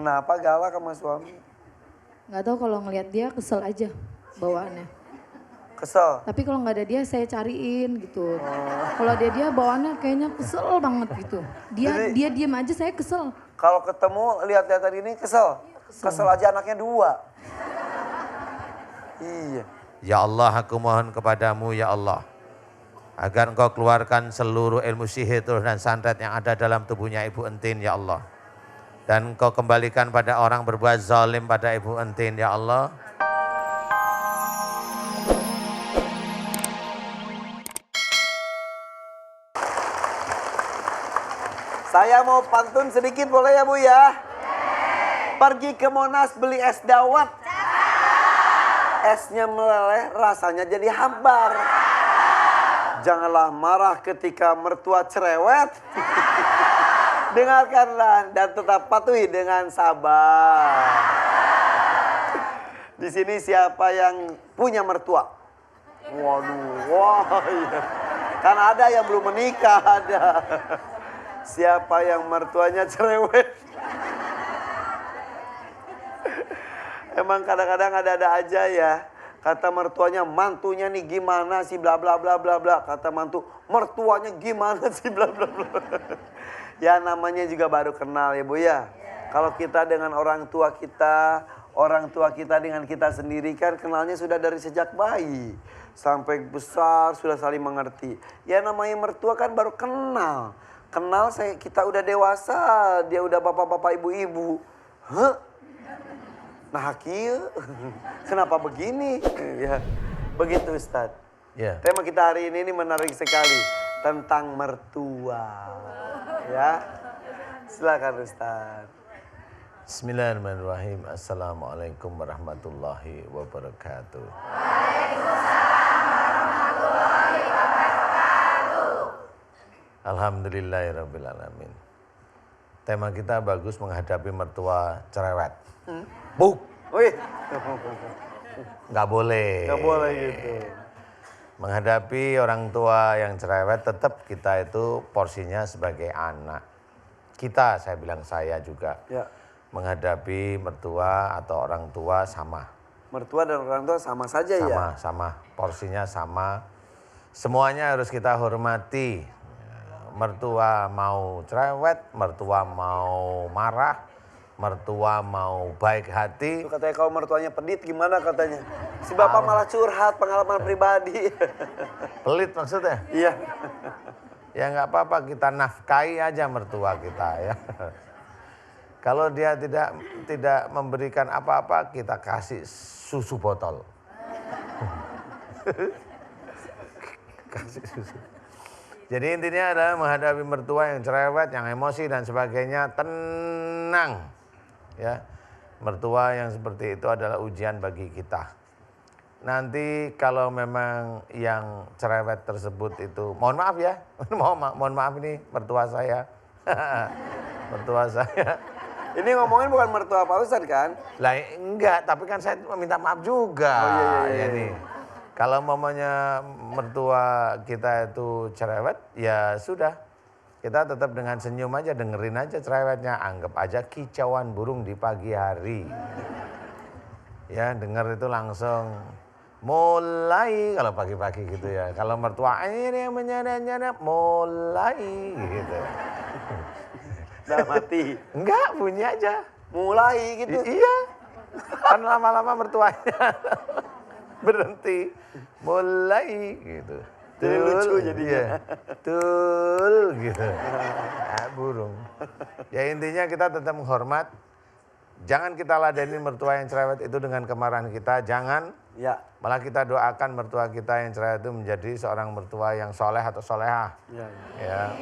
Kenapa galak sama suami? Nggak tahu, kalau ngelihat dia kesel aja bawaannya. Kesel? Tapi kalau nggak ada dia saya cariin gitu. Kalau ada dia bawaannya kayaknya kesel banget gitu. Dia diem aja saya kesel. Kalau ketemu lihat-lihatan ini kesel? Kesel aja anaknya 2. Iya. Ya Allah, aku mohon kepadamu ya Allah, agar engkau keluarkan seluruh ilmu sihir dan santet yang ada dalam tubuhnya Ibu Entin ya Allah. Dan engkau kembalikan pada orang berbuat zalim pada Ibu Entin ya Allah. Saya mau pantun sedikit boleh ya Bu ya? Pergi ke Monas beli es dawet. Esnya meleleh, rasanya jadi hambar. Janganlah marah ketika mertua cerewet. Dengarkanlah dan tetap patuhi dengan sabar. Di sini siapa yang punya mertua? Waduh, wah iya. Kan ada yang belum menikah, ada. Siapa yang mertuanya cerewet? Emang kadang-kadang ada-ada aja ya. Kata mertuanya, mantunya nih gimana sih bla bla bla bla bla. Kata mantu, mertuanya gimana sih bla bla bla. Ya namanya juga baru kenal ya Bu ya. Kalau kita dengan orang tua kita dengan kita sendiri kan kenalnya sudah dari sejak bayi. Sampai besar sudah saling mengerti. Ya namanya mertua kan baru kenal. Kenal kita udah dewasa, dia udah bapak-bapak ibu-ibu. Hah? Nah kieu, kenapa begini? Ya, begitu Ustadz. Ya. Tema kita hari ini menarik sekali tentang mertua. Ya, silakan Ustadz. Bismillahirrahmanirrahim. Assalamualaikum warahmatullahi wabarakatuh. Alhamdulillahirrahmanirrahim. Tema kita bagus, menghadapi mertua cerewet. Buk. Wih, Nggak boleh. nggak boleh gitu. Menghadapi orang tua yang cerewet, tetap kita itu porsinya sebagai anak. Kita, saya bilang saya juga. Ya, Menghadapi mertua atau orang tua sama. mertua dan orang tua sama saja ya. Sama. Porsinya sama. Semuanya harus kita hormati. Mertua mau cerewet, mertua mau marah, mertua mau baik hati. Itu katanya kalau mertuanya pedit gimana katanya? Si bapak malah curhat pengalaman pribadi. Pelit maksudnya? Iya. Ya nggak apa-apa, kita nafkahi aja mertua kita ya. Kalau dia tidak memberikan apa-apa, kita kasih susu botol. Kasih susu. Jadi intinya adalah menghadapi mertua yang cerewet, yang emosi dan sebagainya, tenang. Ya, mertua yang seperti itu adalah ujian bagi kita. Nanti kalau memang yang cerewet tersebut itu, mohon maaf ya, mohon maaf ini mertua saya. Mertua saya. Ini ngomongin bukan mertua Pak Ustadz kan? Lah enggak, tapi kan saya minta maaf juga. Oh iya. Ya nih. Kalau mamanya mertua kita itu cerewet, ya sudah. Kita tetap dengan senyum aja, dengerin aja cerewetnya. Anggap aja kicauan burung di pagi hari. Ya, denger itu langsung mulai kalau pagi-pagi gitu ya. Kalau mertua ini menyana-nyana mulai gitu. Udah mati. Enggak, bunyi aja. Mulai gitu. Iya. Kan lama-lama mertuanya berhenti. Mulai gitu. Jadi lucu jadinya. Tul gitu. Nah, burung. Ya intinya kita tetap menghormat. Jangan kita ladeni mertua yang cerewet itu dengan kemarahan kita. Jangan. Ya. Malah kita doakan mertua kita yang cerewet itu menjadi seorang mertua yang soleh atau solehah. Ya.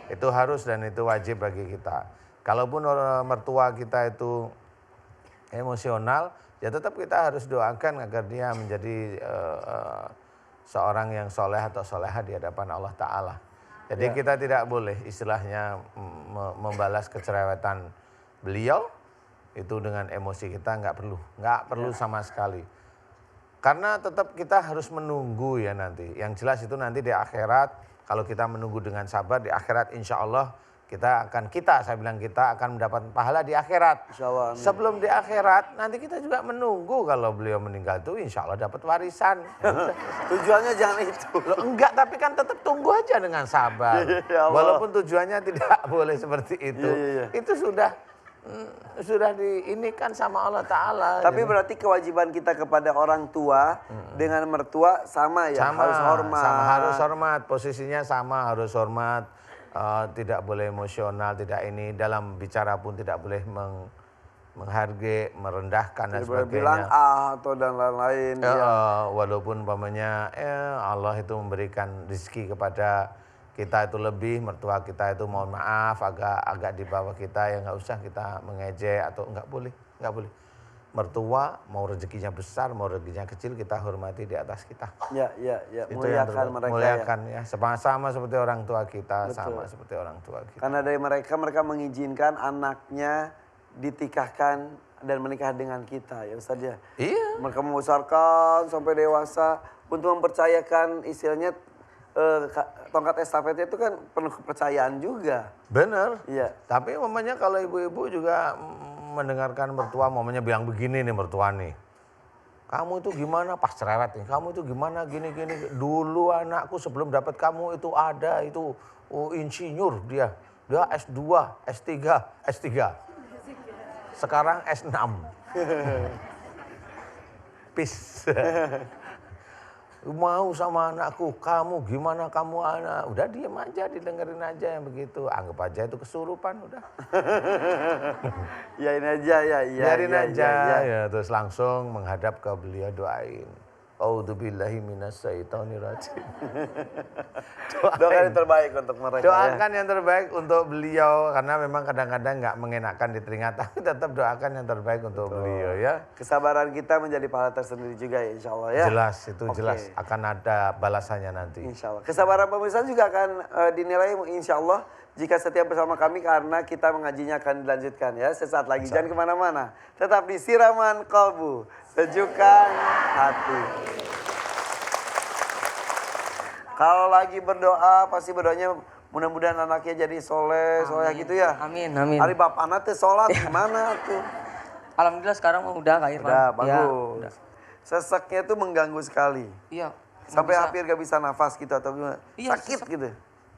Itu harus dan itu wajib bagi kita. Kalaupun mertua kita itu emosional, ya tetap kita harus doakan agar dia menjadi seorang yang soleh atau solehah di hadapan Allah Ta'ala. Jadi kita tidak boleh istilahnya membalas kecerewetan beliau itu dengan emosi kita, nggak perlu sama sekali. Karena tetap kita harus menunggu ya nanti. Yang jelas itu nanti di akhirat, kalau kita menunggu dengan sabar di akhirat insya Allah saya bilang kita akan mendapat pahala di akhirat. Insya Allah, amin. Sebelum di akhirat, nanti kita juga menunggu kalau beliau meninggal itu insya Allah dapat warisan. Tujuannya jangan itu. Loh, enggak, tapi kan tetap tunggu aja dengan sabar. Ya Allah. Walaupun tujuannya tidak boleh seperti itu. Iya. Itu sudah diinikan sama Allah Ta'ala. Tapi berarti kewajiban kita kepada orang tua dengan mertua sama ya? Harus hormat. Sama, harus hormat. Posisinya sama, harus hormat. Tidak boleh emosional, tidak ini. Dalam bicara pun tidak boleh menghargai, merendahkan dan Tidak boleh sebagainya. bilang atau dan lain-lain. Walaupun umpamanya Allah itu memberikan rezeki kepada kita itu lebih, mertua kita itu mohon maaf agak di bawah kita, ya nggak usah kita mengejek atau nggak boleh. Mertua mau rezekinya besar, mau rezekinya kecil, kita hormati di atas kita. Ya. Itu Muliakan mereka muliakan ya. Sama seperti orang tua kita, Betul. sama seperti orang tua kita. Karena dari mereka mengizinkan anaknya ditikahkan dan menikah dengan kita ya Ustaz ya. Iya. Mereka membesarkan sampai dewasa untuk mempercayakan istilahnya tongkat estafetnya itu kan penuh kepercayaan juga. Bener. Iya. Tapi umpamanya kalau ibu-ibu juga mendengarkan mertua, umpamanya bilang begini nih mertua nih. Kamu itu gimana pas cerewet nih, kamu itu gimana gini. Dulu anakku sebelum dapat kamu itu ada itu insinyur dia. Dia S2, S3. Sekarang S6. Peace. Mau sama anakku, kamu gimana kamu anak. Udah diem aja, didengerin aja yang begitu. Anggap aja itu kesurupan udah. Yain aja ya. Biarin aja Ya. ya. Terus langsung menghadap ke beliau doain. A'udzubillahi minasyaitonirrajim. Doakan yang terbaik untuk mereka. Doakan yang terbaik untuk beliau karena memang kadang-kadang nggak mengenakan di telinga, tapi tetap doakan yang terbaik untuk beliau ya. Kesabaran kita menjadi pahala tersendiri juga ya insya Allah ya. Jelas itu Oke. jelas akan ada balasannya nanti. Insya Allah. Kesabaran pemirsa juga akan dinilai insya Allah jika setia bersama kami karena kita mengajinya akan dilanjutkan ya. Sesaat lagi jangan kemana-mana. Tetap di Siraman Kolbu. Sejukkan hati. Kalau lagi berdoa pasti berdoanya mudah-mudahan anaknya jadi soleh gitu ya. Amin. Hari bapakna teh sholat gimana tuh? Alhamdulillah sekarang udah Kak Irfan. Udah Ya, bagus. udah. Seseknya tuh mengganggu sekali. Iya. Sampai nggak bisa. hampir gak bisa nafas gitu atau gimana? Iya, Sakit sesek. gitu.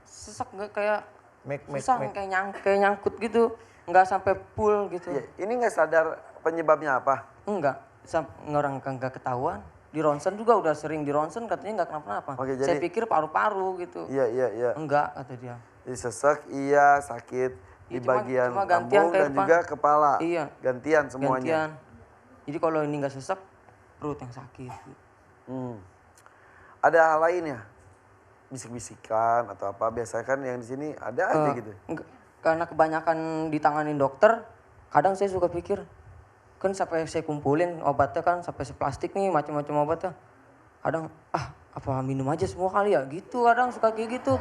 Sesek nggak kayak Mik. susah kayak nyangkut gitu. Nggak sampai full gitu. Ya, ini nggak sadar penyebabnya apa? Enggak. Orang nggak ketahuan. Di ronsen juga udah sering di ronsen katanya nggak kenapa-napa. Oke, Saya jadi- pikir paru-paru gitu. Iya. Enggak kata dia. Jadi sesek, iya sakit di Iya, cuma bagian gantian lambung kayak dan Irfan. juga kepala. Iya. Gantian semuanya. Gantian. Jadi kalau ini nggak sesek, perut yang sakit. Ada hal lain ya? Bisik-bisikan atau apa? Biasanya kan yang di sini ada aja gitu. Karena kebanyakan ditanganin dokter, kadang saya suka pikir, kan sampai saya kumpulin obatnya kan sampai seplastik nih macam-macam obatnya. Kadang apa minum aja semua kali ya gitu, kadang suka kayak gitu.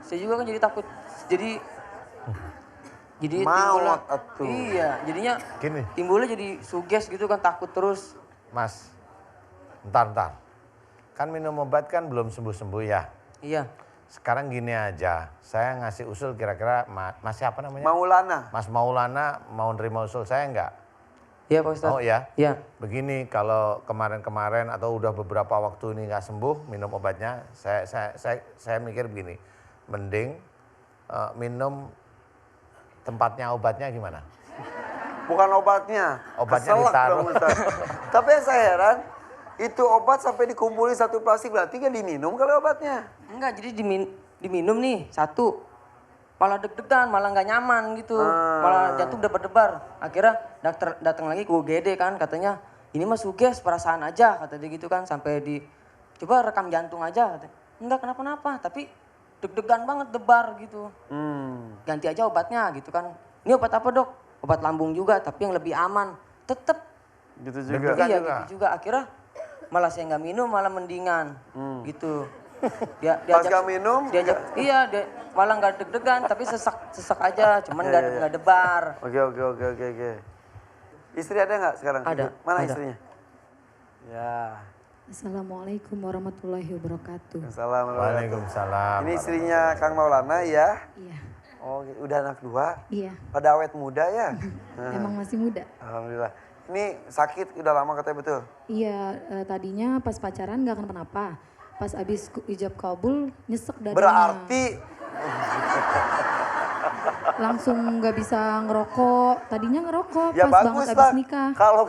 Saya juga kan jadi takut. Jadi Maut atuh. iya, jadinya Gini. timbulnya jadi suges gitu kan, takut terus. Mas, bentar. Kan minum obat kan belum sembuh-sembuh ya. Iya. Sekarang gini aja, saya ngasih usul kira-kira Mas siapa namanya? Maulana. Mas Maulana mau nerima usul saya enggak? Iya Pak Ustadz. Oh ya? Iya. Begini, kalau kemarin-kemarin atau udah beberapa waktu ini nggak sembuh minum obatnya, saya mikir begini, mending minum tempatnya obatnya gimana? Bukan obatnya. Obatnya Keselak ditaruh. dong, Ustaz. Tapi yang saya heran, itu obat sampai dikumpulin satu plastik berarti kan diminum kali obatnya. Enggak, jadi diminum nih satu. Malah deg-degan, malah nggak nyaman gitu. Malah jantung debar-debar. Akhirnya dokter datang lagi ke UGD kan, katanya ini mah suges perasaan aja, kata dia gitu kan. Sampai coba rekam jantung aja. Katanya. Enggak kenapa-napa, tapi deg-degan banget, debar gitu. Ganti aja obatnya gitu kan. Ini obat apa dok? Obat lambung juga, tapi yang lebih aman. Tetep. Gitu Deg-degan juga. Iya juga. gitu juga. Akhirnya malah saya nggak minum, malah mendingan. Gitu. Pas nggak minum, Iya, malah nggak deg-degan, tapi sesak aja, cuman nggak debar. Oke. Istri ada nggak sekarang? Ada, Mana ada. istrinya? Ya. Assalamualaikum warahmatullahi wabarakatuh. Assalamualaikum. Waalaikumsalam. Ini istrinya Kang Maulana ya. Iya. Oh, udah anak 2? Iya, Pada awet muda ya? emang masih muda. Alhamdulillah. Ini sakit udah lama katanya betul? Iya, tadinya pas pacaran nggak kenapa-napa. Pas abis ijab kabul nyesek dadanya. Berarti Langsung nggak bisa ngerokok. Tadinya ngerokok ya pas bagus banget lah. abis nikah. Kalau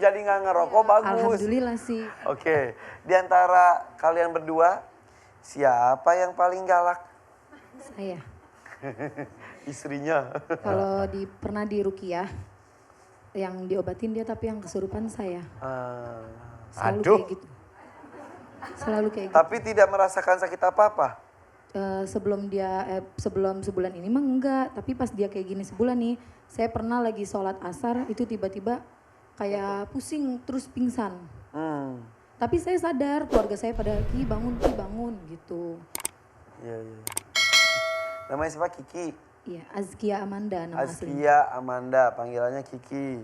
jadi nggak ngerokok bagus. Alhamdulillah sih. Oke, di antara kalian berdua, siapa yang paling galak? Saya. Istrinya. Kalau pernah di Rukiah, yang diobatin dia tapi yang kesurupan saya. Selalu Aduh. kayak gitu. Selalu kayak gitu. Tapi tidak merasakan sakit apa-apa. Sebelum sebulan ini mah enggak, tapi pas dia kayak gini sebulan nih, saya pernah lagi sholat asar itu tiba-tiba kayak pusing terus pingsan. Tapi saya sadar, keluarga saya pada Ki bangun gitu. Iya, iya. Namanya siapa? Kiki. Iya, Azkia Amanda nama aslinya. Azkia Amanda, panggilannya Kiki.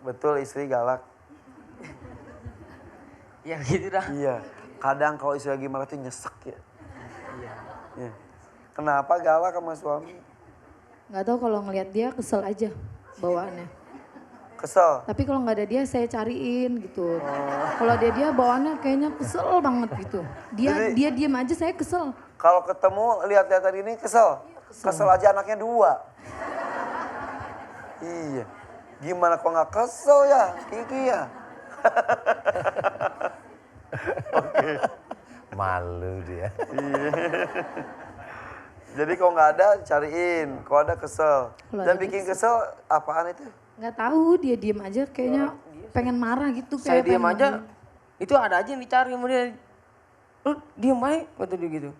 Betul istri galak. Ya gitu dah. Iya. Kadang kalau istri lagi marah tuh nyesek ya. Iya. Kenapa galak sama suami? Nggak tahu kalau ngelihat dia kesel aja bawaannya. Kesel. Tapi kalau nggak ada dia saya cariin gitu. Kalau ada dia bawaannya kayaknya kesel banget gitu. Dia diem aja saya kesel. Kalau ketemu lihat-lihatan ini kesel. Kesel aja anaknya 2. Iya. Gimana kok nggak kesel ya, Kiki ya? Malu dia. Jadi kalau nggak ada cariin, kalau ada kesel. Kalau Dan ada bikin kesel apaan itu? Nggak tahu dia diem aja kayaknya pengen marah gitu. Saya kayak diam pengen aja, ngomong. itu ada aja yang dicari sama dia. Lu diem aja, kata dia gitu.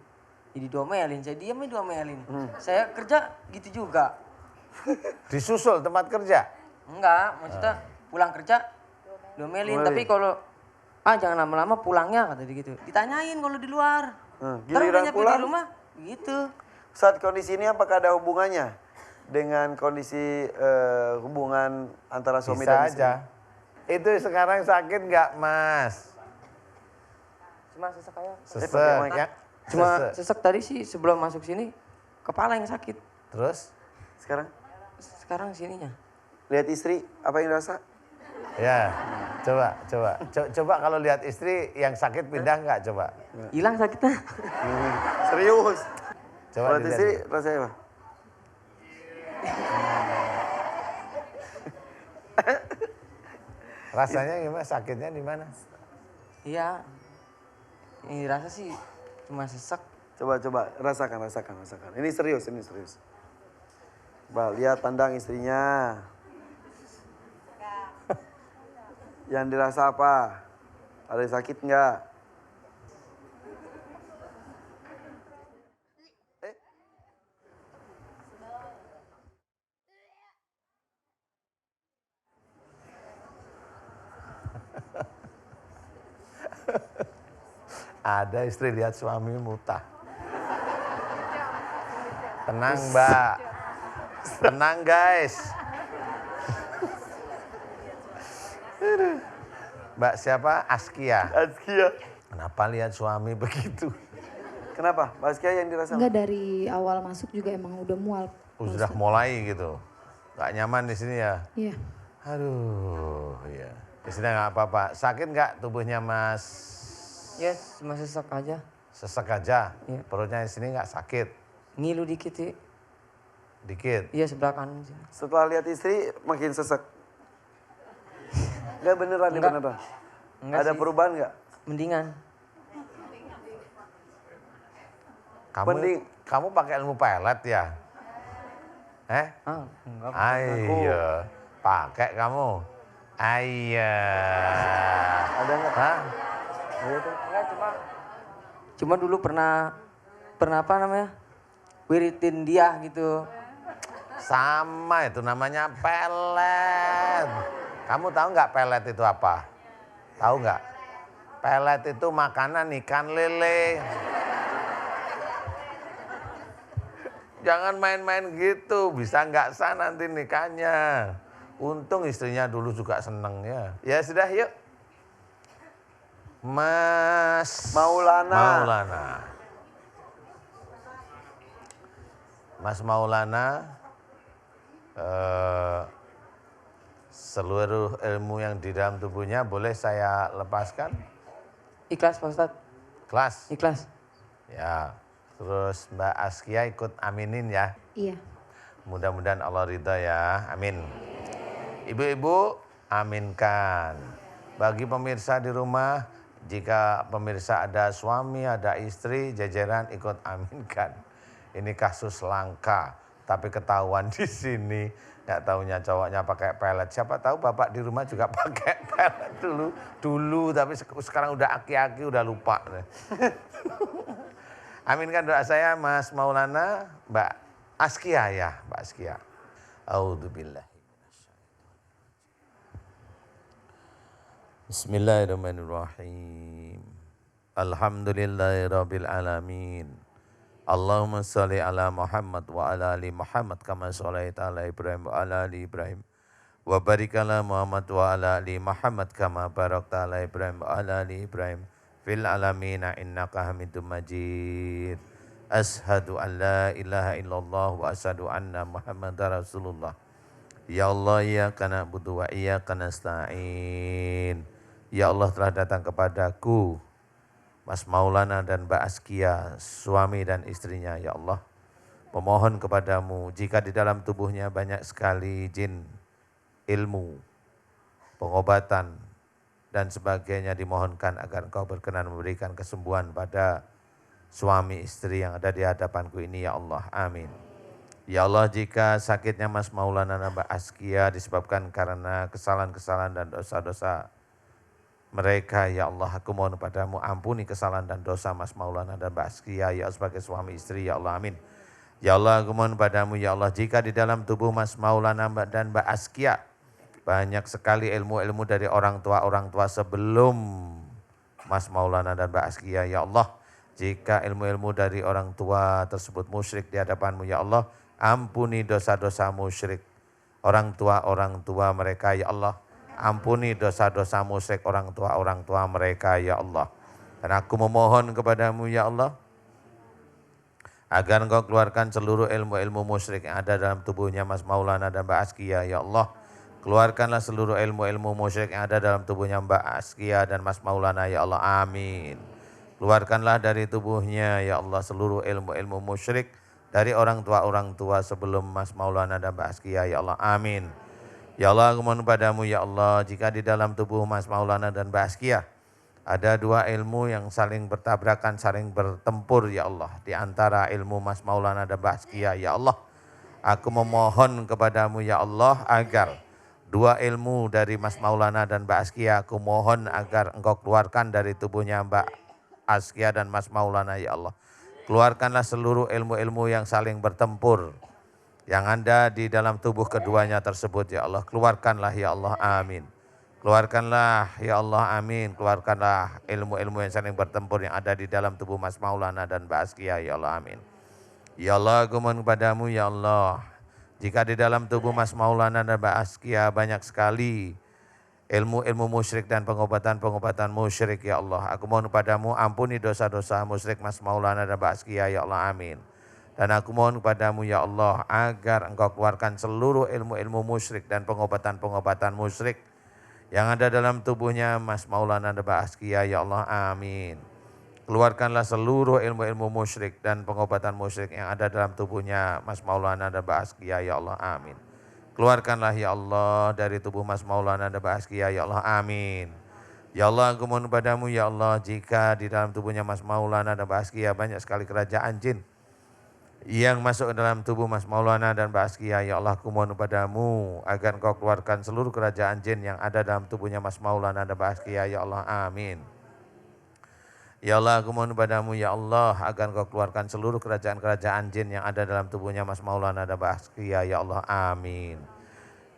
Jadi diomelin, saya diem aja diomelin. Saya kerja gitu juga. Disusul tempat kerja. Enggak, maksudnya pulang kerja diomelin. Tapi kalau, jangan lama-lama pulangnya, kata dia gitu. Ditanyain kalau di luar. Ntar udah Giliran nyampe pulang? di rumah, gitu. Saat kondisi ini apakah ada hubungannya dengan kondisi hubungan antara suami Bisa dan istri? aja. Itu sekarang sakit nggak Mas? Cuma sesek aja. Sesek bagaimana? ya? Cuma Sesek. sesek tadi sih sebelum masuk sini, kepala yang sakit. Terus? Sekarang Sekarang sininya. lihat istri apa yang dirasa? Ya, coba kalau lihat istri yang sakit pindah nggak coba? Hilang sakitnya. Serius. Coba Kalau lihat dilihat. istri rasanya apa? Rasanya gimana? Sakitnya di mana? Iya. Ini rasa sih cuma sesek. Coba rasakan. Ini serius. Coba lihat pandang istrinya. Yang dirasa apa? Ada yang sakit nggak? Ada istri lihat suami muntah. Tenang Mbak. Tenang guys. Mbak siapa? Askia. Azkia. Kenapa lihat suami begitu? Kenapa? Mbak Azkia yang dirasa? Enggak, dari awal masuk juga emang udah mual. Sudah mulai gitu. Gak nyaman di sini ya? Iya. Aduh, iya. Istrinya nggak apa-apa. Sakit nggak tubuhnya Mas? Ya cuma sesek aja. Sesek aja. Iya. Perutnya di sini nggak sakit. Ngilu dikit sih. Dikit. Iya sebelah kanan sini. Setelah lihat istri makin sesek. Enggak beneran nih Enggak. beneran. Enggak Ada sih. perubahan nggak? Mendingan. Kamu pakai ilmu pelet ya? Enggak. Ayo, pakai kamu. Ayo. Ada nggak? Hah? Enggak, cuma dulu pernah apa namanya? Wiritin dia gitu. Sama itu namanya pelet. Kamu tahu nggak pelet itu apa? Tahu nggak? Pelet itu makanan ikan lele. Jangan main-main gitu, bisa nggak sah nanti nikahnya. Untung istrinya dulu juga seneng ya. Ya sudah yuk. Mas Maulana. Mas Maulana seluruh ilmu yang di dalam tubuhnya boleh saya lepaskan? Ikhlas Pak Ustadz, Kelas? ikhlas. Ya. Terus Mbak Askia ikut aminin ya. Iya. Mudah-mudahan Allah ridha ya. Amin. Ibu-ibu aminkan. Bagi pemirsa di rumah, jika pemirsa ada suami, ada istri, jajaran ikut aminkan. Ini kasus langka, tapi ketahuan di sini. Nggak taunya cowoknya pakai pelet. Siapa tahu bapak di rumah juga pakai pelet dulu, tapi sekarang udah aki-aki, udah lupa. Aminkan doa saya Mas Maulana, Mbak Askia ya, Mbak Askia. A'udzubillah. Bismillahirrahmanirrahim. Alhamdulillahirabbil alamin. Allahumma shalli ala Muhammad wa ala ali Muhammad kama shallaita ala Ibrahim wa ala ali Ibrahim. Wa barik ala Muhammad wa ala ali Muhammad kama barakta ala Ibrahim wa ala ali Ibrahim fil alamin innaka Hamidum Majid. Ashhadu an la ilaha illallah wa asyhadu anna Muhammadar Rasulullah. Ya Allah, iyyaka na'budu wa iyyaka nasta'in. Ya Allah, telah datang kepadaku Mas Maulana dan Mbak Askia, suami dan istrinya, ya Allah. Memohon kepadamu, jika di dalam tubuhnya banyak sekali jin, ilmu, pengobatan, dan sebagainya, dimohonkan agar Engkau berkenan memberikan kesembuhan pada suami istri yang ada di hadapanku ini, ya Allah. Amin. Ya Allah, jika sakitnya Mas Maulana dan Mbak Askia disebabkan karena kesalahan-kesalahan dan dosa-dosa mereka, ya Allah, aku mohon padamu ampuni kesalahan dan dosa Mas Maulana dan Mbak Askia, ya Allah, sebagai suami istri, ya Allah, amin. Ya Allah, aku mohon padamu, ya Allah, jika di dalam tubuh Mas Maulana dan Mbak Askia banyak sekali ilmu-ilmu dari orang tua sebelum Mas Maulana dan Mbak Askia, ya Allah, jika ilmu-ilmu dari orang tua tersebut musyrik di hadapanmu, ya Allah, ampuni dosa-dosa musyrik orang tua mereka, ya Allah. Ampuni dosa-dosa musyrik orang tua mereka, ya Allah. Dan aku memohon kepadamu, ya Allah, agar Engkau keluarkan seluruh ilmu-ilmu musyrik yang ada dalam tubuhnya Mas Maulana dan Mbak Askia, ya Allah. Keluarkanlah seluruh ilmu-ilmu musyrik yang ada dalam tubuhnya Mbak Askia dan Mas Maulana, ya Allah, amin. Keluarkanlah dari tubuhnya, ya Allah, seluruh ilmu-ilmu musyrik dari orang tua sebelum Mas Maulana dan Mbak Askia, ya Allah, amin. Ya Allah, aku mohon padamu, ya Allah, jika di dalam tubuh Mas Maulana dan Mbak Askia ada dua ilmu yang saling bertabrakan, saling bertempur, ya Allah, di antara ilmu Mas Maulana dan Mbak Askia, ya Allah, aku memohon kepadamu, ya Allah, agar dua ilmu dari Mas Maulana dan Mbak Askia, aku mohon agar Engkau keluarkan dari tubuhnya Mbak Askia dan Mas Maulana, ya Allah. Keluarkanlah seluruh ilmu-ilmu yang saling bertempur yang ada di dalam tubuh keduanya tersebut, ya Allah. Keluarkanlah, ya Allah, amin. Keluarkanlah, ya Allah, amin. Keluarkanlah ilmu-ilmu yang saling bertempur yang ada di dalam tubuh Mas Maulana dan Mbak Askia, ya Allah, amin. Ya Allah, aku mohon kepadamu, ya Allah, jika di dalam tubuh Mas Maulana dan Mbak Askia banyak sekali ilmu-ilmu musyrik dan pengobatan-pengobatan musyrik, ya Allah, aku mohon kepadamu ampuni dosa-dosa musyrik Mas Maulana dan Mbak Askia, ya Allah, amin. Dan aku mohon kepadamu, ya Allah, agar Engkau keluarkan seluruh ilmu-ilmu musyrik dan pengobatan-pengobatan musyrik yang ada dalam tubuhnya Mas Maulana dan Mbak Askia, ya Allah, amin. Keluarkanlah seluruh ilmu-ilmu musyrik dan pengobatan musyrik yang ada dalam tubuhnya Mas Maulana dan Mbak Askia, ya Allah, amin. Keluarkanlah, ya Allah, dari tubuh Mas Maulana dan Mbak Askia, ya Allah, amin. Ya Allah, aku mohon padamu, ya Allah, jika di dalam tubuhnya Mas Maulana dan Mbak Askia banyak sekali kerajaan jin yang masuk ke dalam tubuh Mas Maulana dan Mbak Askia, ya Allah, aku mohon padamu agar Engkau keluarkan seluruh kerajaan jin yang ada dalam tubuhnya Mas Maulana dan Mbak Askia, ya Allah, amin. Ya Allah, aku mohon padamu, ya Allah, agar Engkau keluarkan seluruh kerajaan-kerajaan jin yang ada dalam tubuhnya Mas Maulana dan Mbak Askia, ya Allah, amin.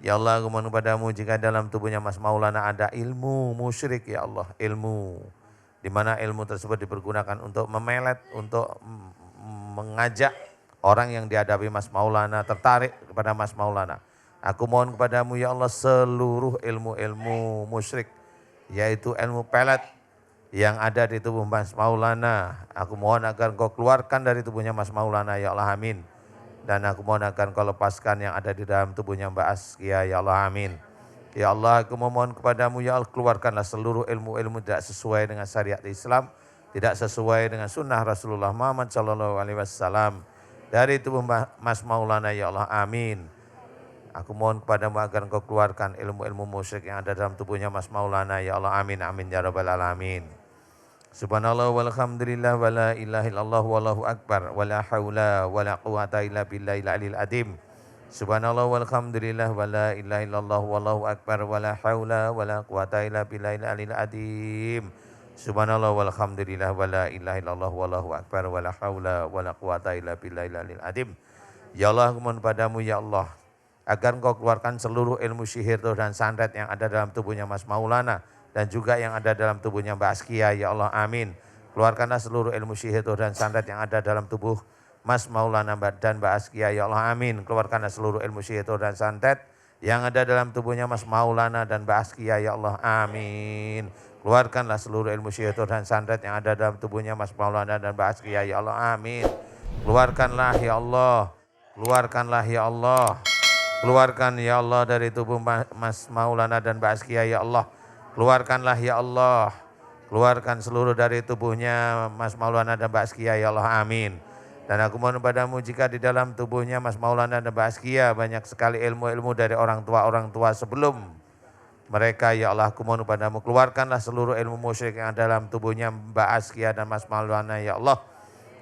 Ya Allah, aku mohon padamu jika dalam tubuhnya Mas Maulana ada ilmu musyrik, ya Allah, ilmu di mana ilmu tersebut dipergunakan untuk memelet, untuk mengajak orang yang dihadapi Mas Maulana tertarik kepada Mas Maulana. Aku mohon kepadamu, ya Allah, seluruh ilmu-ilmu musyrik, yaitu ilmu pelet yang ada di tubuh Mas Maulana. Aku mohon agar Engkau keluarkan dari tubuhnya Mas Maulana, ya Allah, amin. Dan aku mohon akan kau lepaskan yang ada di dalam tubuhnya Mbak Askia, ya Allah, amin. Ya Allah, aku memohon kepadamu, ya Allah, keluarkanlah seluruh ilmu-ilmu tidak sesuai dengan syariat Islam, tidak sesuai dengan sunnah Rasulullah Muhammad SAW dari tubuh Mas Maulana, ya Allah, amin. Aku mohon kepadamu agar engkau keluarkan ilmu-ilmu musyrik yang ada dalam tubuhnya Mas Maulana, ya Allah, amin, amin, ya rabbal alamin. Subhanallah walhamdulillah wa la ilaha illallah wallahu akbar wa la hawla wa la quwata illa billahil aliyil azim. Subhanallah walhamdulillah wa la ilaha illallah wallahu akbar wa la hawla wa la quwata illa billahil aliyil azim. Subhanallah walhamdulillah wa la ilaha illallah wallahu akbar wa la hawla wa la quwata illa billahil aliyil azim. Ya Allah, aku mohon padamu ya Allah, agar engkau keluarkan seluruh ilmu sihir dan santet yang ada dalam tubuhnya Mas Maulana dan juga yang ada dalam tubuhnya Mbak Askia, ya Allah, amin. Keluarkanlah seluruh ilmu sihir dan santet yang ada dalam tubuh Mas Maulana dan Mbak Askia, ya Allah, amin. Keluarkanlah seluruh ilmu sihir dan santet yang ada dalam tubuhnya Mas Maulana dan Mbak Askia, ya Allah, amin. Keluarkanlah seluruh ilmu sihir dan santet yang ada dalam tubuhnya Mas Maulana dan Mbak Askia, ya Allah, amin. Keluarkanlah ya Allah, keluarkanlah ya Allah, keluarkan ya Allah dari tubuh Mas Maulana dan Mbak Askia, ya Allah. Keluarkanlah ya Allah, keluarkan seluruh dari tubuhnya Mas Maulana dan Mbak Askia, ya Allah, amin. Dan aku mohon padamu jika di dalam tubuhnya Mas Maulana dan Mbak Askia banyak sekali ilmu-ilmu dari orang tua sebelum mereka, ya Allah, aku mohon padamu keluarkanlah seluruh ilmu musyrik yang ada dalam tubuhnya Mbak Askia dan Mas Maulana, ya Allah.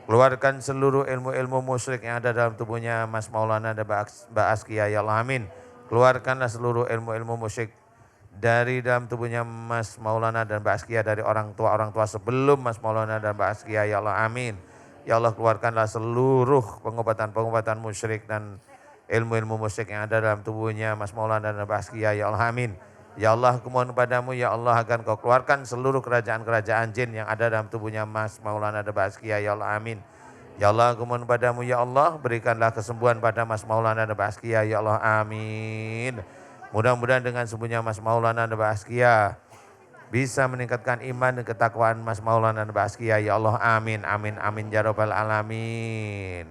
Keluarkan seluruh ilmu-ilmu musyrik yang ada dalam tubuhnya Mas Maulana dan Mbak Askia, ya Allah, amin. Keluarkanlah seluruh ilmu-ilmu musyrik dari dalam tubuhnya Mas Maulana dan Mbak Askia dari orang tua sebelum Mas Maulana dan Mbak Askia, ya Allah, amin. Ya Allah, keluarkanlah seluruh pengobatan-pengobatan musyrik dan ilmu-ilmu musyrik yang ada dalam tubuhnya Mas Maulana dan Mbak Askia, ya Allah, amin. Ya Allah, aku mohon padamu ya Allah agar kau keluarkan seluruh kerajaan-kerajaan jin yang ada dalam tubuhnya Mas Maulana dan Mbak Askia, ya Allah, amin. Ya Allah, aku mohon padamu ya Allah berikanlah kesembuhan pada Mas Maulana dan Mbak Askia, ya Allah, amin. Mudah-mudahan dengan sembuhnya Mas Maulana dan Mbak Askia bisa meningkatkan iman dan ketakwaan Mas Maulana dan Mbak Askia, ya Allah, amin, amin, amin, ya rabbal alamin.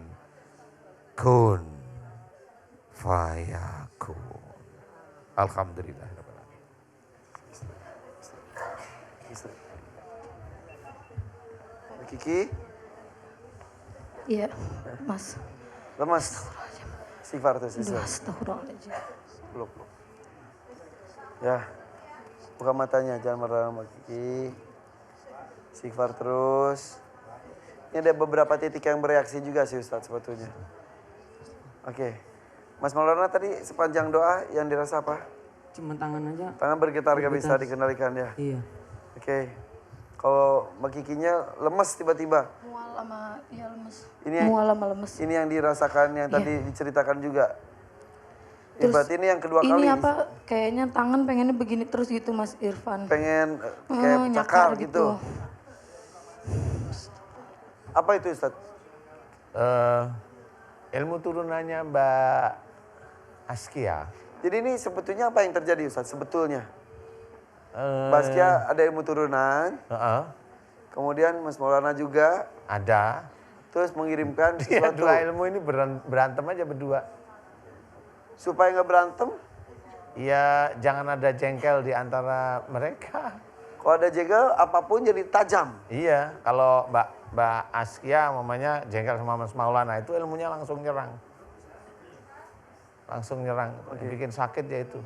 Kun fayakun. Alhamdulillah. Kiki, Iya, Mas. lemas. Istighfar tuh siswa. Astagfirullahaladzim. Belum. Ya, buka matanya, jangan marah sama Kiki. Istighfar terus. Ini ada beberapa titik yang bereaksi juga sih Ustadz sebetulnya. Oke. Mas Maulana tadi sepanjang doa yang dirasa apa? Cuma tangan aja. Tangan bergetar gak bisa dikendalikan ya? Iya. Oke. Kalau Mbak Kikinya lemes tiba-tiba. Mual sama ya lemes. Ini Mual sama lemes. Ini yang dirasakan yang tadi diceritakan juga. Terus berarti ini yang kedua ini kali. apa kayaknya tangan pengennya begini terus gitu Mas Irfan. Pengen kayak nyakar cakar gitu. Apa itu Ustaz? Ilmu turunannya Mbak Askia. Jadi ini sebetulnya apa yang terjadi Ustaz sebetulnya? Mbak Askia ada ilmu turunan. Kemudian Mas Maulana juga. Ada. Terus mengirimkan Ya, sesuatu. dua ilmu ini berantem aja berdua. Supaya nggak berantem. Ya jangan ada jengkel di antara mereka. Kalau ada jegal apapun jadi tajam. Iya, kalau Mbak Askia mamanya jengkel sama Mas Maulana itu ilmunya langsung nyerang. Langsung nyerang, bikin sakit ya itu.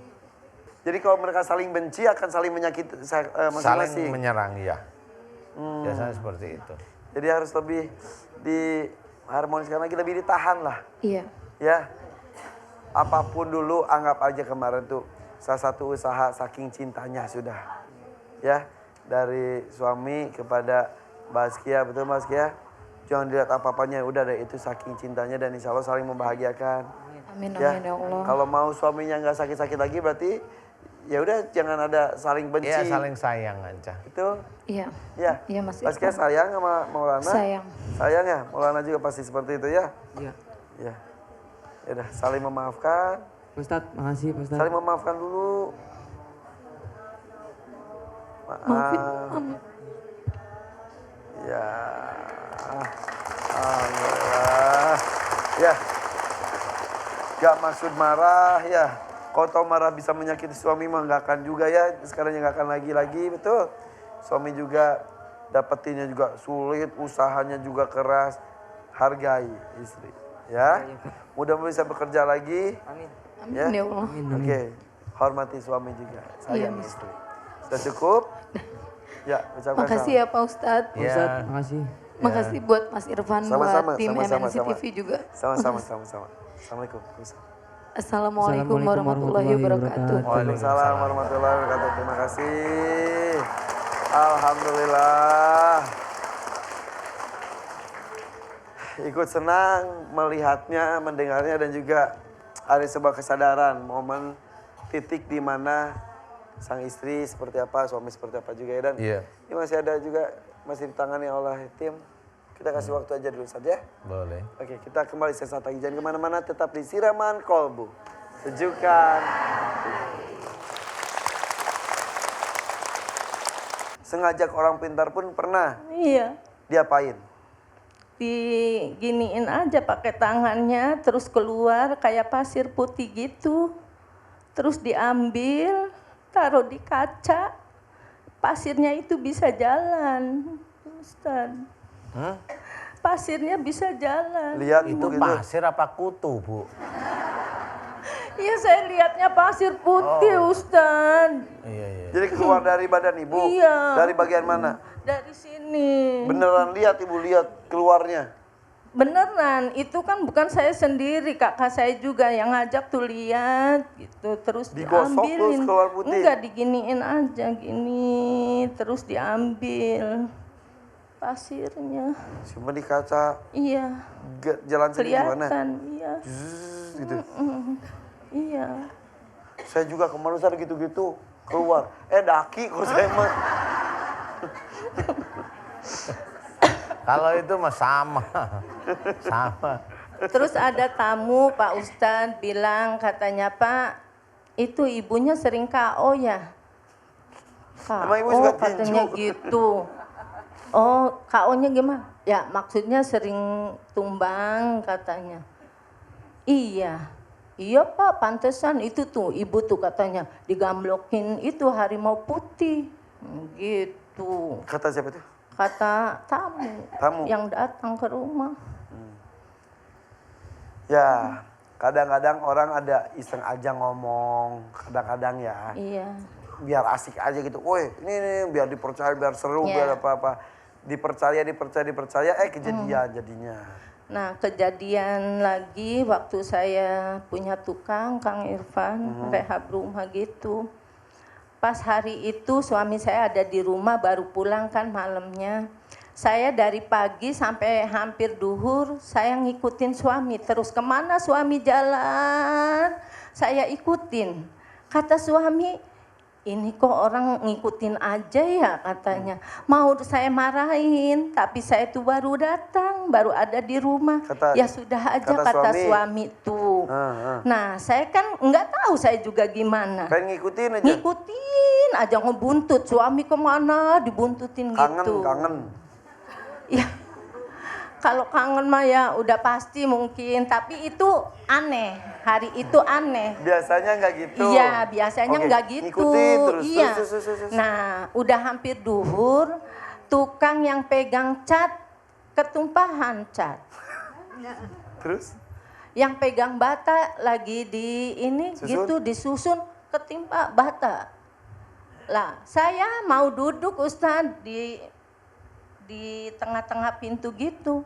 Jadi kalau mereka saling benci akan saling menyakiti masing-masing. Saling menyerang, iya. Biasanya seperti itu. Jadi harus lebih diharmoniskan lagi, lebih ditahan lah. Iya. Ya, apapun dulu anggap aja kemarin tuh salah satu usaha saking cintanya sudah. Ya, dari suami kepada Mbak Askia, betul Mbak Askia? Jangan dilihat apa-apanya, udah deh itu saking cintanya dan insya Allah saling membahagiakan. Amin, Ya, amin ya Allah. kalau mau suaminya nggak sakit-sakit lagi berarti ya udah jangan ada saling benci. Iya, saling sayang aja. Itu, Iya. ya. Iya Mas Mbak Askia Irfan. sayang sama Maulana? Sayang. Sayang ya, Maulana juga pasti seperti itu ya? Iya. Ya. Ya udah, saling memaafkan. Ustadz, makasih Pak Ustadz. Saling memaafkan dulu. Maafin. Maaf. Ya. Alhamdulillah. Ya. Gak maksud marah ya. Kalau tau marah bisa menyakiti suami mah gak akan juga ya. Sekarang gak akan lagi, betul. Suami juga dapetinnya juga sulit, usahanya juga keras. Hargai istri. Ya, mudah-mudahan bisa bekerja lagi. Amin. Amin Ya? ya Allah. Oke, hormati suami juga, Iya, sayang Mas. istri. Sudah cukup? Ya, ucapkan Makasih salam. ya Pak Ustadz. Ya. Ustadz, makasih. Makasih buat Mas Irfan, Sama-sama, buat tim sama-sama, MNC TV juga. Sama-sama. Assalamualaikum. Assalamualaikum warahmatullahi wabarakatuh. Waalaikumsalam warahmatullahi wabarakatuh. Terima kasih. Alhamdulillah. Ikut senang melihatnya, mendengarnya dan juga ada sebuah kesadaran momen titik di mana sang istri seperti apa, suami seperti apa juga ya. Dan Iya. ini masih ada juga masih ditangani oleh tim. Kita kasih waktu aja dulu saja. Boleh. Oke, kita kembali sesaat lagi. Jangan kemana-mana, tetap di Siraman Kolbu. Sejukan. Sengajak orang pintar pun pernah Iya, diapain? diginiin aja pakai tangannya, terus keluar kayak pasir putih gitu. Terus diambil, taruh di kaca, pasirnya itu bisa jalan, Ustaz. Pasirnya bisa jalan. Lihat Itu begitu. pasir apa kutu, Bu? Iya, saya lihatnya pasir putih, Ustaz. Iya. Jadi keluar dari badan ibu? Iya. Dari bagian mana? Dari sini. Beneran lihat ibu, lihat keluarnya? Beneran, itu kan bukan saya sendiri, kakak saya juga yang ngajak tuh lihat gitu, terus Digosok diambilin. terus keluar putih? Enggak, diginiin aja gini, terus diambil pasirnya. Simpan di kaca, Iya, jalan sendiri gimana? kelihatan, iya. Zzz, gitu. Iya. Saya juga kemarin saya gitu-gitu keluar. Daki kok saya mah. Kalau itu mah sama. Sama. Terus ada tamu Pak Ustadz bilang katanya, Pak, itu ibunya sering KO ya? Emang ibu KO suka katanya tinju? gitu. Oh, KO-nya gimana? Ya maksudnya sering tumbang katanya. Iya. Iya Pak, pantesan itu tuh ibu tuh katanya digamblokin itu harimau putih. Gitu. Kata siapa itu? Kata tamu, Tamu. yang datang ke rumah. Ya, kadang-kadang orang ada iseng aja ngomong, kadang-kadang ya. Iya. Biar asik aja gitu. Woi, ini biar dipercaya, biar seru, Iya. biar apa-apa. Dipercaya, kejadian jadinya. Nah, kejadian lagi waktu saya punya tukang, Kang Irfan, rehab rumah gitu. Pas hari itu suami saya ada di rumah, baru pulang kan malamnya. Saya dari pagi sampai hampir duhur, saya ngikutin suami. Terus kemana suami jalan, saya ikutin. Kata suami, ini kok orang ngikutin aja ya katanya. Mau saya marahin, tapi saya tuh baru datang, baru ada di rumah. Ya sudah aja kata suami tuh. Nah saya kan nggak tahu saya juga gimana. Pengen ngikutin aja. Ngikutin aja ngebuntut, suami kemana dibuntutin gitu. Kangen. Ya kalau kangen mah ya udah pasti mungkin, tapi itu aneh, hari itu aneh. Biasanya nggak gitu. Iya, biasanya nggak gitu. Ngikutin terus. Iya. Terus. Nah, udah hampir duhur, tukang yang pegang cat ketumpahan cat. Terus? Yang pegang bata lagi di ini Susun? gitu disusun ketimpa bata. Lah, saya mau duduk Ustadz di tengah-tengah pintu gitu.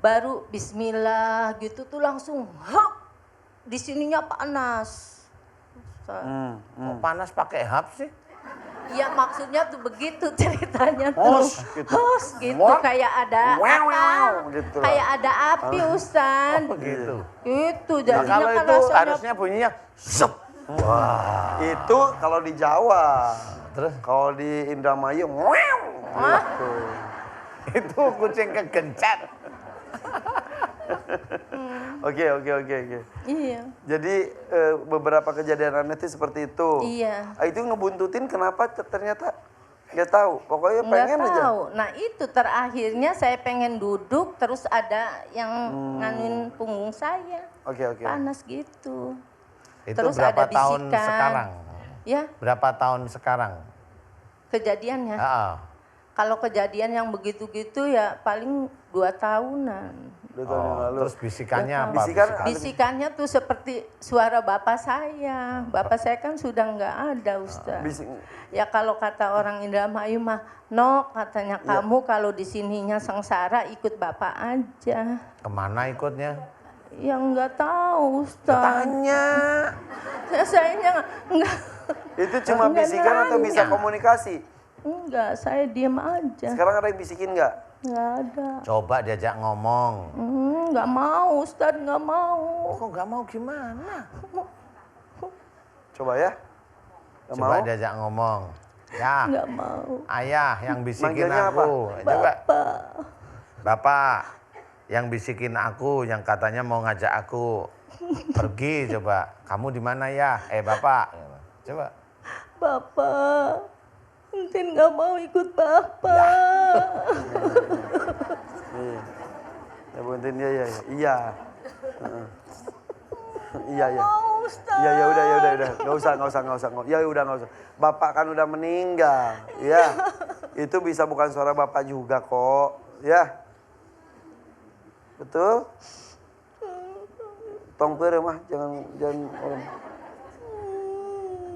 Baru bismillah gitu tuh langsung hap, di sininya panas. Kok panas pakai hap sih? Ya maksudnya tuh begitu ceritanya Hos, tuh. gitu. Hos gitu, What? kayak ada Wow, apa? gitu lah. Kayak ada api Ustaz. Begitu. Itu Nah, jadinya kalau kan itu rasanya harusnya bunyinya sep. Wah. Itu kalau di Jawa. Terus? Kalau di Indramayu, wow. Gitu. Itu kucing kegencet. Oke. Iya. Jadi beberapa kejadian aneh itu seperti itu. Iya. Itu ngebuntutin kenapa ternyata Nggak tahu, pokoknya Nggak pengen aja. tahu. Nah itu terakhirnya saya pengen duduk, terus ada yang nganuin punggung saya. Oke. Panas gitu. Itu Terus berapa ada tahun bisikan. sekarang? Ya, Berapa tahun sekarang? kejadiannya. Ah, Kalau kejadian yang begitu-gitu ya paling 2 tahunan. 2 tahun yang lalu. terus bisikannya apa? Bisikan- Bisikannya tuh seperti suara bapak saya. Bapak saya kan sudah nggak ada, Ustaz. Bisik. Ya kalau kata orang Indramayu mah, Nok katanya kamu kalau di sininya sengsara ikut bapak aja. Kemana ikutnya? Ya nggak tahu, Ustaz. Tanya. Ya, sayanya nggak. Itu cuma Nggak bisikan atau nanya. bisa komunikasi? Enggak, saya diem aja. Sekarang ada yang bisikin nggak? Nggak ada. Coba diajak ngomong. Nggak mau, Ustaz, nggak mau. Oh, kok nggak mau gimana? Coba ya. Nggak Coba mau? diajak ngomong. Ya, Nggak mau. ayah yang bisikin Manggilnya aku. Coba. Bapak. Bapak yang bisikin aku, yang katanya mau ngajak aku pergi coba. Kamu di mana ya? Bapak. Coba. Bapak. Entin nggak mau ikut bapak. Iya. Ya buntin dia ya. Iya. Heeh. Iya. Mau, Ustaz. Ya udah. Nggak usah. Ya udah nggak usah. Bapak kan udah meninggal. Ya. Itu bisa bukan suara bapak juga kok. Ya. Betul? Tong pere mah jangan orang.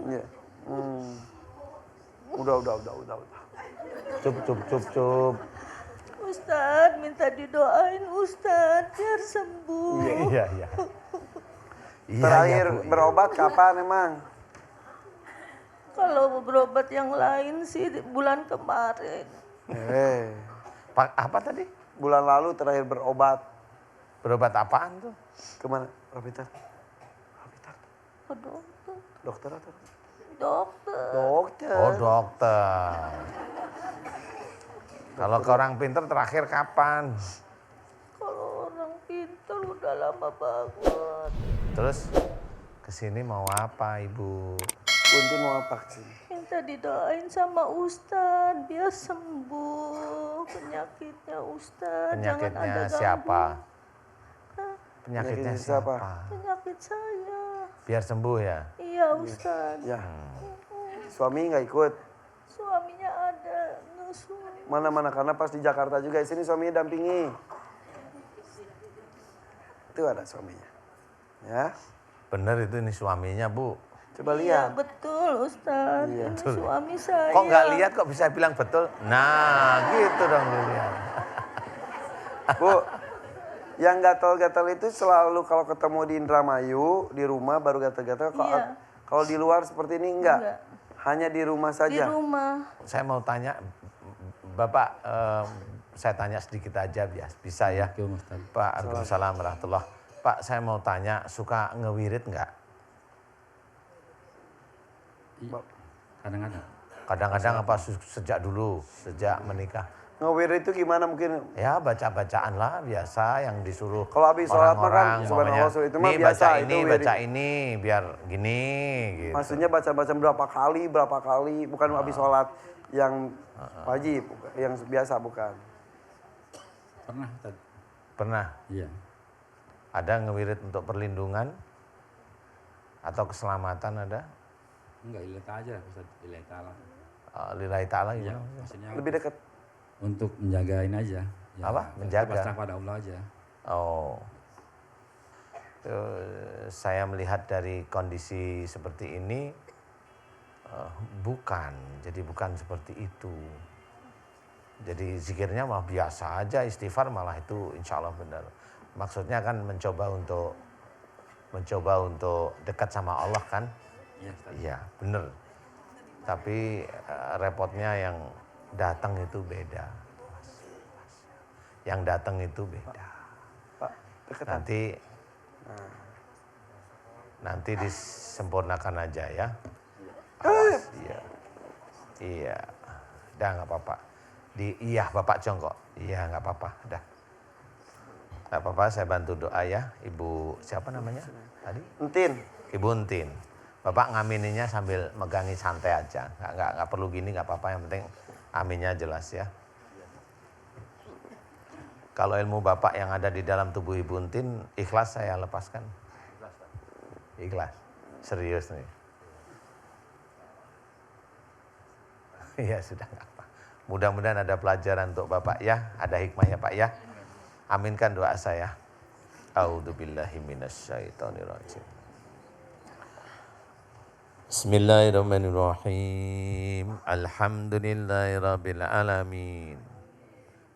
Iya. Udah. Cup. Ustaz, minta didoain Ustaz biar sembuh. Iya. Terakhir Bu, iya. berobat kapan emang? Kalau berobat yang lain sih bulan kemarin. Apa tadi? Bulan lalu terakhir berobat. Berobat apaan tuh? Kemana? Rapitar. Oh, dokter. Dokter atau? Dokter. Dokter. Oh, dokter. Kalau ke orang pinter terakhir kapan? Kalau orang pintar udah lama banget. Terus kesini mau apa Ibu? Buntin mau apa sih? Minta didoain sama Ustaz biar sembuh penyakitnya Ustaz. Jangan ada Penyakitnya ganggu. siapa? Penyakitnya Penyakitnya siapa? siapa? Penyakit saya. Biar sembuh ya? Iya Ustaz. Ya. Suami nggak ikut? Suaminya ada nusuk. Mana karena pas di Jakarta juga di sini suaminya dampingi. Itu ada suaminya. Ya. Bener itu ini suaminya Bu. Coba Iya lihat. betul Ustaz. Iya. Ini suami saya. Kok nggak lihat kok bisa bilang betul? Nah gitu dong lihat. Bu, yang gatal-gatal itu selalu kalau ketemu di Indramayu, di rumah baru gatal-gatal. Iya. Kalau di luar seperti ini enggak? Enggak. Hanya di rumah Di saja. rumah. Saya mau tanya, Bapak, saya tanya sedikit aja bisa ya? Pak, Waalaikumsalam warahmatullah. Pak, saya mau tanya, suka ngewirit nggak? Kadang-kadang. Kadang-kadang apa sejak dulu, sejak menikah? Ngewir itu gimana mungkin? Ya baca-bacaan lah biasa yang disuruh Kalau habis sholat mah kan, orang-orang. subhanallah, Umpamanya, itu mah "Nih, biasa, baca itu ini, wirid." baca ini, biar gini gitu. Maksudnya baca-baca berapa kali, bukan habis sholat yang wajib, yang biasa bukan. Pernah, Ustaz? Pernah Iya. ada ngewirit untuk perlindungan atau keselamatan ada? Enggak, lillahi aja, Ustaz. Lillahi ta'ala. Lillahi ta'ala Iya, gimana? maksudnya Lebih dekat. untuk menjagain aja. Ya, Apa? Menjaga? pasrah pada Allah aja. Oh. Saya melihat dari kondisi seperti ini, jadi bukan seperti itu. Jadi zikirnya malah biasa aja, istighfar malah itu insya Allah benar. Maksudnya kan mencoba untuk dekat sama Allah kan? Iya, Ustaz. Iya, benar. Tapi repotnya yang datang itu beda. Yang datang itu beda. Pak, deketan. Nanti disempurnakan aja ya. Awas, iya. Iya. Udah nggak apa-apa. Iya Bapak jongkok. Iya nggak apa-apa. Udah. Nggak apa-apa, saya bantu doa ya. Ibu siapa namanya tadi? Entin. Ibu Entin. Bapak ngamininya sambil megangi santai aja. Nggak perlu gini, nggak apa-apa. Yang penting Aminnya jelas ya. Kalau ilmu Bapak yang ada di dalam tubuh Ibu Entin, ikhlas saya lepaskan. Ikhlas. Serius nih. Iya sudah nggak apa. Mudah-mudahan ada pelajaran untuk Bapak ya, ada hikmah ya Pak ya. Aminkan doa saya. A'udzubillahi minasyaitonirrajim. Bismillahirrahmanirrahim. Alhamdulillahirabbil alamin.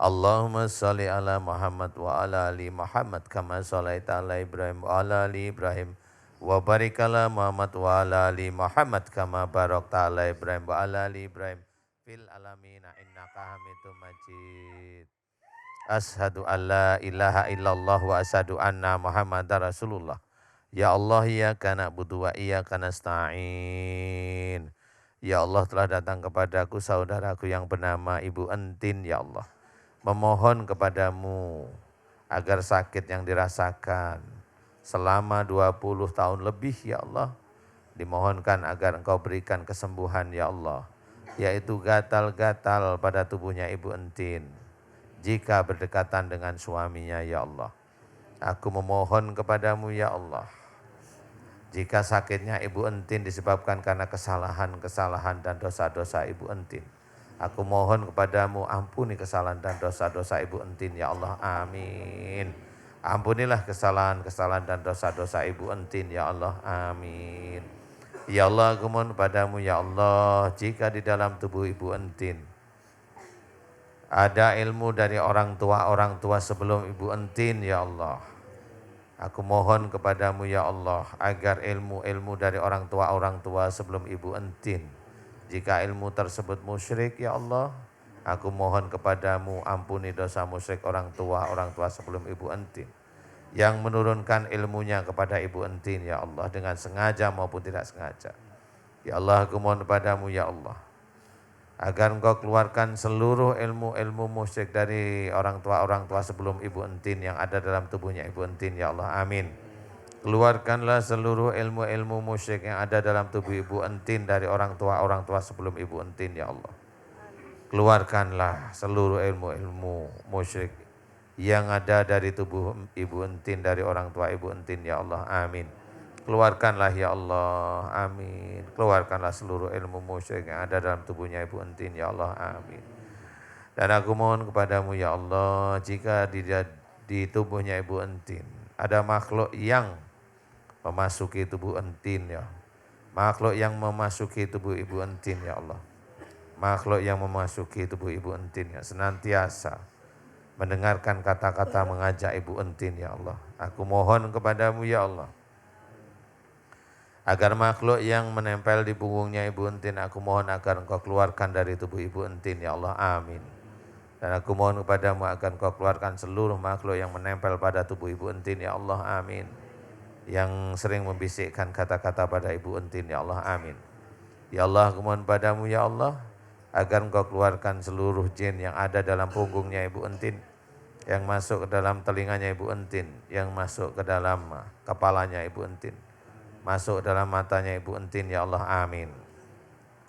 Allahumma shalli ala Muhammad wa ala ali Muhammad kama shallaita ala Ibrahim wa ala ali Ibrahim wa barik ala Muhammad wa ala ali Muhammad kama barakta ala Ibrahim wa ala ali Ibrahim fil alamin innaka Hamidum Majid. Ashhadu an la ilaha illallah wa asyhadu anna Muhammadar Rasulullah. Ya Allah, iyyaka na'budu wa iyyaka nasta'in. Ya Allah, telah datang kepadaku saudaraku yang bernama Ibu Entin ya Allah. Memohon kepadamu agar sakit yang dirasakan selama 20 tahun lebih ya Allah, dimohonkan agar Engkau berikan kesembuhan ya Allah, yaitu gatal-gatal pada tubuhnya Ibu Entin jika berdekatan dengan suaminya ya Allah. Aku memohon kepadamu ya Allah, jika sakitnya Ibu Entin disebabkan karena kesalahan-kesalahan dan dosa-dosa Ibu Entin, aku mohon kepadamu ampuni kesalahan dan dosa-dosa Ibu Entin ya Allah, amin. Ampunilah kesalahan-kesalahan dan dosa-dosa Ibu Entin ya Allah, amin. Ya Allah, aku mohon kepadamu ya Allah, jika di dalam tubuh Ibu Entin ada ilmu dari orang tua sebelum Ibu Entin ya Allah, aku mohon kepadamu ya Allah agar ilmu-ilmu dari orang tua sebelum Ibu Entin, jika ilmu tersebut musyrik ya Allah, aku mohon kepadamu ampuni dosa musyrik orang tua sebelum Ibu Entin yang menurunkan ilmunya kepada Ibu Entin ya Allah dengan sengaja maupun tidak sengaja. Ya Allah, aku mohon kepadamu ya Allah agar Engkau keluarkan seluruh ilmu-ilmu musyrik dari orang tua sebelum Ibu Entin yang ada dalam tubuhnya Ibu Entin ya Allah, amin. Keluarkanlah seluruh ilmu-ilmu musyrik yang ada dalam tubuh Ibu Entin dari orang tua sebelum Ibu Entin ya Allah. Keluarkanlah seluruh ilmu-ilmu musyrik yang ada dari tubuh Ibu Entin dari orang tua Ibu Entin ya Allah, amin. Keluarkanlah ya Allah, amin. Keluarkanlah seluruh ilmu musyrik yang ada dalam tubuhnya Ibu Entin ya Allah, amin. Dan aku mohon kepadamu ya Allah, jika di tubuhnya Ibu Entin ada makhluk yang memasuki tubuh Entin ya, makhluk yang memasuki tubuh Ibu Entin ya Allah, makhluk yang memasuki tubuh Ibu Entin ya, senantiasa mendengarkan kata-kata mengajak Ibu Entin ya Allah, aku mohon kepadamu ya Allah agar makhluk yang menempel di punggungnya Ibu Entin, aku mohon agar Engkau keluarkan dari tubuh Ibu Entin ya Allah, amin. Dan aku mohon kepadamu agar Engkau keluarkan seluruh makhluk yang menempel pada tubuh Ibu Entin ya Allah, amin. Yang sering membisikkan kata-kata pada Ibu Entin ya Allah, amin. Ya Allah, aku mohon padamu ya Allah agar Engkau keluarkan seluruh jin yang ada dalam punggungnya Ibu Entin, yang masuk ke dalam telinganya Ibu Entin, yang masuk ke dalam kepalanya Ibu Entin, masuk dalam matanya Ibu Entin ya Allah, amin.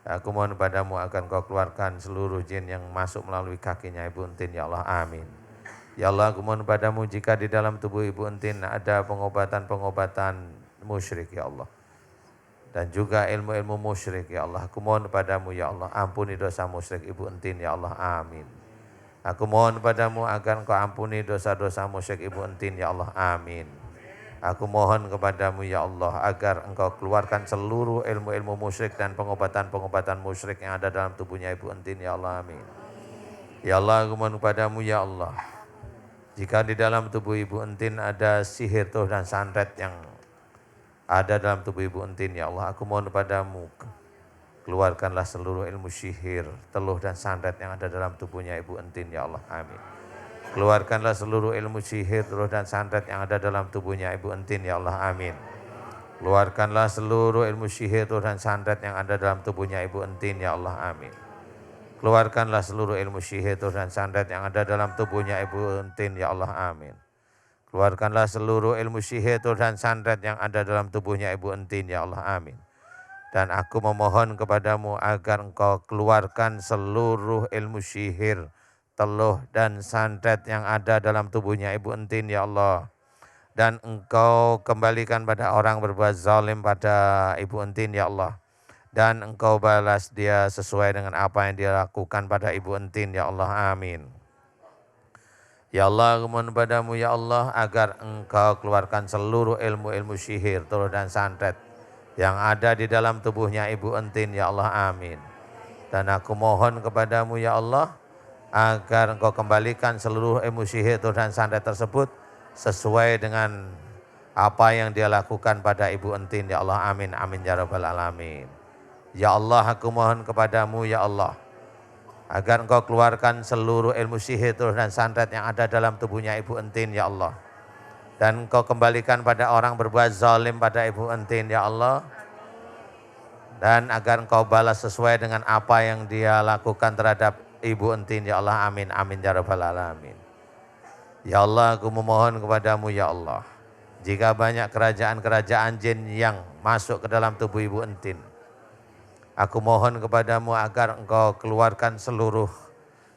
Aku mohon padamu agar Engkau keluarkan seluruh jin yang masuk melalui kakinya Ibu Entin ya Allah, amin. Ya Allah, aku mohon padamu jika di dalam tubuh Ibu Entin ada pengobatan-pengobatan musyrik ya Allah, dan juga ilmu-ilmu musyrik ya Allah, aku mohon padamu ya Allah, ampuni dosa musyrik Ibu Entin ya Allah, amin. Aku mohon padamu agar Engkau ampuni dosa-dosa musyrik Ibu Entin ya Allah, amin. Aku mohon kepadamu ya Allah agar Engkau keluarkan seluruh ilmu-ilmu musyrik dan pengobatan-pengobatan musyrik yang ada dalam tubuhnya Ibu Entin ya Allah, amin. Ya Allah, aku mohon kepadamu ya Allah, jika di dalam tubuh Ibu Entin ada sihir tuh dan santet yang ada dalam tubuh Ibu Entin ya Allah, aku mohon kepadamu keluarkanlah seluruh ilmu sihir, teluh dan santet yang ada dalam tubuhnya Ibu Entin ya Allah, amin. Keluarkanlah seluruh ilmu sihir, teluh dan santet yang ada dalam tubuhnya Ibu Entin ya Allah, amin. Keluarkanlah seluruh ilmu sihir, teluh dan santet yang ada dalam tubuhnya Ibu Entin ya Allah, amin. Keluarkanlah seluruh ilmu sihir, teluh dan santet yang ada dalam tubuhnya Ibu Entin ya Allah, amin. Keluarkanlah seluruh ilmu sihir, teluh dan santet yang ada dalam tubuhnya Ibu Entin ya Allah, amin. Dan aku memohon kepadamu agar engkau keluarkan seluruh ilmu sihir, teluh dan santet yang ada dalam tubuhnya Ibu Entin ya Allah. Dan engkau kembalikan pada orang berbuat zalim pada Ibu Entin ya Allah. Dan engkau balas dia sesuai dengan apa yang dia lakukan pada Ibu Entin ya Allah, amin. Ya Allah, aku mohon padamu ya Allah agar engkau keluarkan seluruh ilmu-ilmu sihir, teluh dan santet yang ada di dalam tubuhnya Ibu Entin ya Allah, amin. Dan aku mohon kepadamu ya Allah agar engkau kembalikan seluruh ilmu sihir, teluh dan santet tersebut sesuai dengan apa yang dia lakukan pada Ibu Entin ya Allah, amin, amin ya rabbal alamin. Ya Allah, aku mohon kepadamu ya Allah agar engkau keluarkan seluruh ilmu sihir, teluh dan santet yang ada dalam tubuhnya Ibu Entin ya Allah. Dan engkau kembalikan pada orang berbuat zalim pada Ibu Entin ya Allah. Dan agar engkau balas sesuai dengan apa yang dia lakukan terhadap Ibu Entin ya Allah, amin, amin ya rabbal alamin. Ya Allah, aku memohon kepadamu ya Allah, jika banyak kerajaan-kerajaan jin yang masuk ke dalam tubuh Ibu Entin, aku mohon kepadamu agar engkau keluarkan seluruh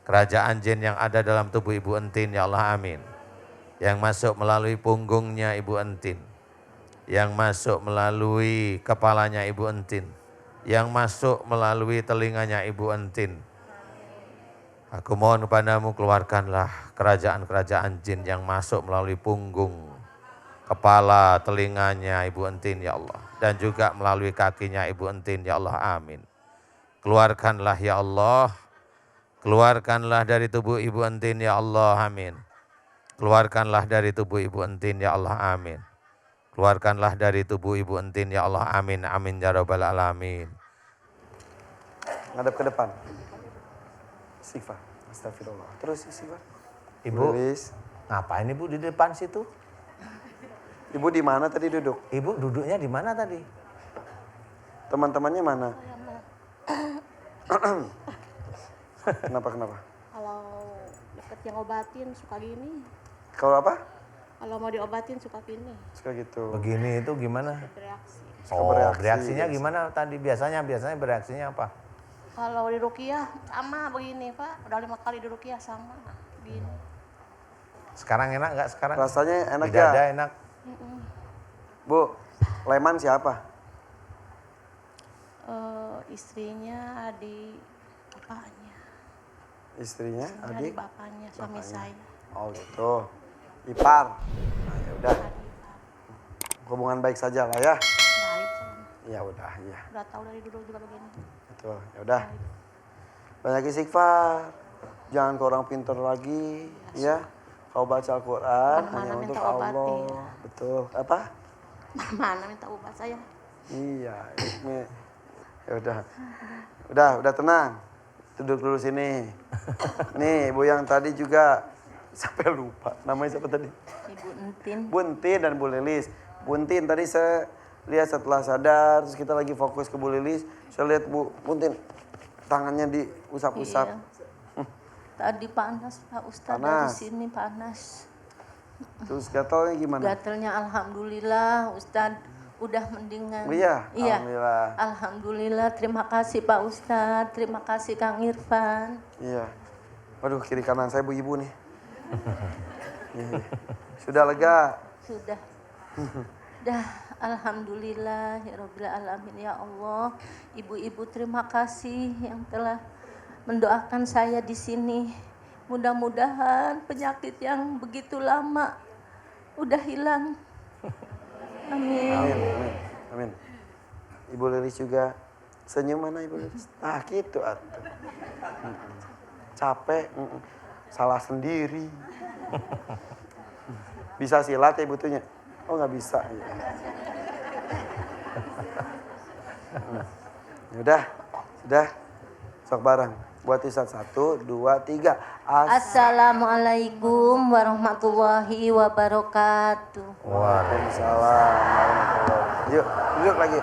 kerajaan jin yang ada dalam tubuh Ibu Entin ya Allah, amin. Yang masuk melalui punggungnya Ibu Entin, yang masuk melalui kepalanya Ibu Entin, yang masuk melalui telinganya Ibu Entin. Aku mohon kepadamu keluarkanlah kerajaan-kerajaan jin yang masuk melalui punggung, kepala, telinganya Ibu Entin ya Allah. Dan juga melalui kakinya Ibu Entin ya Allah, amin. Keluarkanlah ya Allah, keluarkanlah dari tubuh Ibu Entin ya Allah, amin. Keluarkanlah dari tubuh Ibu Entin ya Allah, amin. Keluarkanlah dari tubuh Ibu Entin ya Allah, amin, amin ya rabbal alamin. Ngadep ke depan. Istighfar. Astagfirullah. Terus istighfar. Ibu, Tulis. ngapain Ibu di depan situ? Ibu di mana tadi duduk? Ibu duduknya di mana tadi? Teman-temannya mana? Kenapa? Kalau deket yang obatin suka gini. Kalau apa? Kalau mau diobatin suka gini. Suka gitu. Begini itu gimana? Bereaksi. Suka Oh, bereaksi. bereaksinya gimana tadi? Biasanya bereaksinya apa? Kalau di rukiah sama begini Pak. Udah 5 kali di rukiah sama begini. Sekarang enak nggak sekarang? Rasanya enak Di dada ya? enak. Bu, Leman siapa? Istrinya adik bapaknya. Istrinya, Adik adik? bapaknya suami saya. Oh gitu. Ipar. Nah, ya udah. Hubungan baik saja lah ya. Baik sama. Ya udah, iya. Udah tahu dari dulu juga begini. Betul. Ya udah. Banyak istighfar. Jangan ke orang pintar lagi, ya. Kau baca Al-Quran Mana-mana hanya untuk minta obat, Allah. iya. Betul. Apa? Mana minta obat saya. Iya. Ya udah tenang. Duduk dulu sini. Nih, Ibu yang tadi juga sampai lupa. Namanya siapa tadi? Ibu Entin. Bu Entin dan Bu Lilis. Bu Entin tadi saya lihat setelah sadar, terus kita lagi fokus ke Bu Lilis. Saya lihat Bu Entin tangannya diusap-usap. Iya. Tadi panas Pak Ustadz, Panas. dari sini panas. Terus gatalnya gimana? Gatalnya alhamdulillah Ustadz udah mendingan. Iya, Iya. alhamdulillah. Alhamdulillah, terima kasih Pak Ustadz, terima kasih Kang Irfan. Iya. Waduh, kiri kanan saya Bu Ibu nih. Iya. Sudah lega? Sudah. Dah, alhamdulillah ya Rabbil alamin ya Allah. Ibu-ibu terima kasih yang telah mendoakan saya di sini. Mudah-mudahan penyakit yang begitu lama udah hilang. Amin. Amin. Ibu Lilis juga senyum mana Ibu Lilis? Ah gitu atuh. Capek, salah sendiri. Bisa silat ya butuhnya? Oh nggak bisa. Udah, sudah. Sok bareng. Buat Ustaz 1, 2, 3. Assalamualaikum warahmatullahi wabarakatuh. Waalaikumsalam warahmatullahi wabarakatuh. Yuk, duduk lagi.